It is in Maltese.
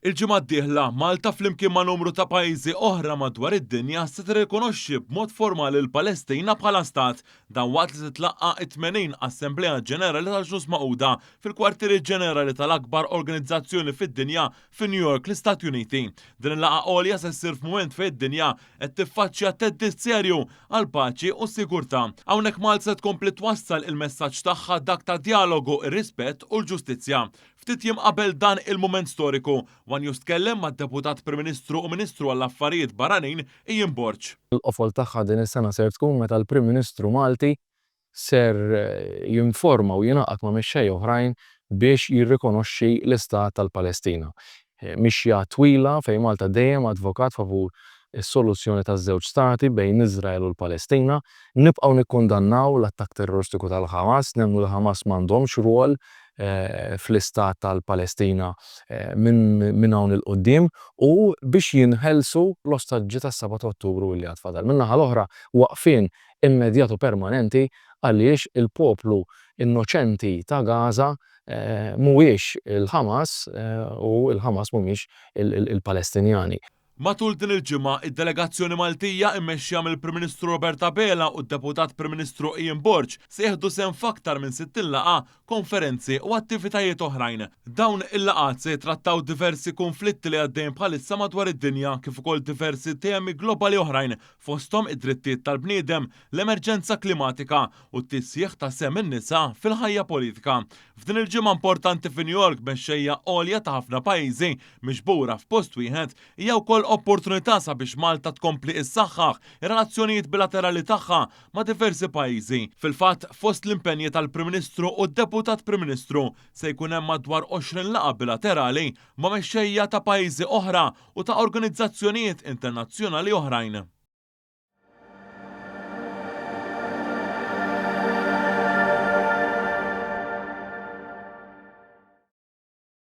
Il-ġimgħa d-dieħla Malta flimkien ma' numru ta' pajjiżi oħra madwar id-dinja se tirrikonoxxi b'mod formali l-Palestina bħala stat dan waqt li titlaqqa t-80 Assembleja Ġenerali tal-Ġnus Magħquda fil-kwartieri ġenerali tal-akbar organizzazzjoni fid-dinja fi New York, l-Istati Uniti. Din il-laqgħa għolja se ssir f'mument fejn id-dinja qed tiffaċċja theddid serju għal paċi u sigurtà. Hawnhekk Malta se tkompli twassal il-messaġġ tagħha dak ta' dialogu, ir-rispett u l-ġustizzja. Ftit jiem qabel dan il-mument storiku, wan tkellem mad-Deputat Prim Ministru u Ministru għall-Affarijiet Barranin Ian Borg. Il-qofol tagħha din is-sena ser tkun meta l-Prim Ministru Malti ser jinforma u jingħaqad ma' mexxejja oħrajn biex jirrikonoxxi l-Istat tal-Palestina. Mixja twila fejn Malta dejjem advokat favur is-soluzzjoni taż-żewġ stati bejn Iżrael u l-Palestina. Nibqgħu nikkundannaw l-attakk terroristiku tal-Ħamas, nemmnu l-Ħamas m'għandhomx rwol fl-Istat tal-Palestina minn hawn il-qudiem u biex jinħelsu l-ostaġġi tas-7 ta' Ottubru li għad fadal. Min-naħa l-oħra waqfien immedjatu permanenti għaliex il-poplu innoċenti ta' Gaza mhuwiex il-Ħamas u l-Ħamas mhumiex il-Palestinjani. Matul din il-ġimgħa id-delegazzjoni Maltija mmexxija mill-Prim Ministru Robert Abela u d-Deputat Prim Ministru Ian Borg se jieħdu sehem f'aktar minn 60 laqgħa, konferenzi u attivitajiet oħrajn. Dawn il-laqgħat se jitrattaw diversi konflitti li għaddejjin bħalissa madwar id-dinja kif ukoll diversi temi globali oħrajn fosthom id-drittijiet tal-bniedem, l-emerġenza klimatika u t-tisjieħ ta' sehem in-nisa fil-ħajja politika. F'din il-ġimgħa importanti fi New York mexxejja għolja ta' ħafna pajjiżi miġbura f'post wieħed hija wkoll opportunità sabiex Malta tkompli issaħħaħ ir-relazzjonijiet bilaterali tagħha ma' diversi pajjiżi. Fil-fatt fost l-impenji tal-Prim Ministru u d-Deputat Prim Ministru se jkun hemm madwar 20 laqgħa bilaterali ma' mexxejja ta' pajjiżi oħra u ta' organizzazzjonijiet internazzjonali oħrajn.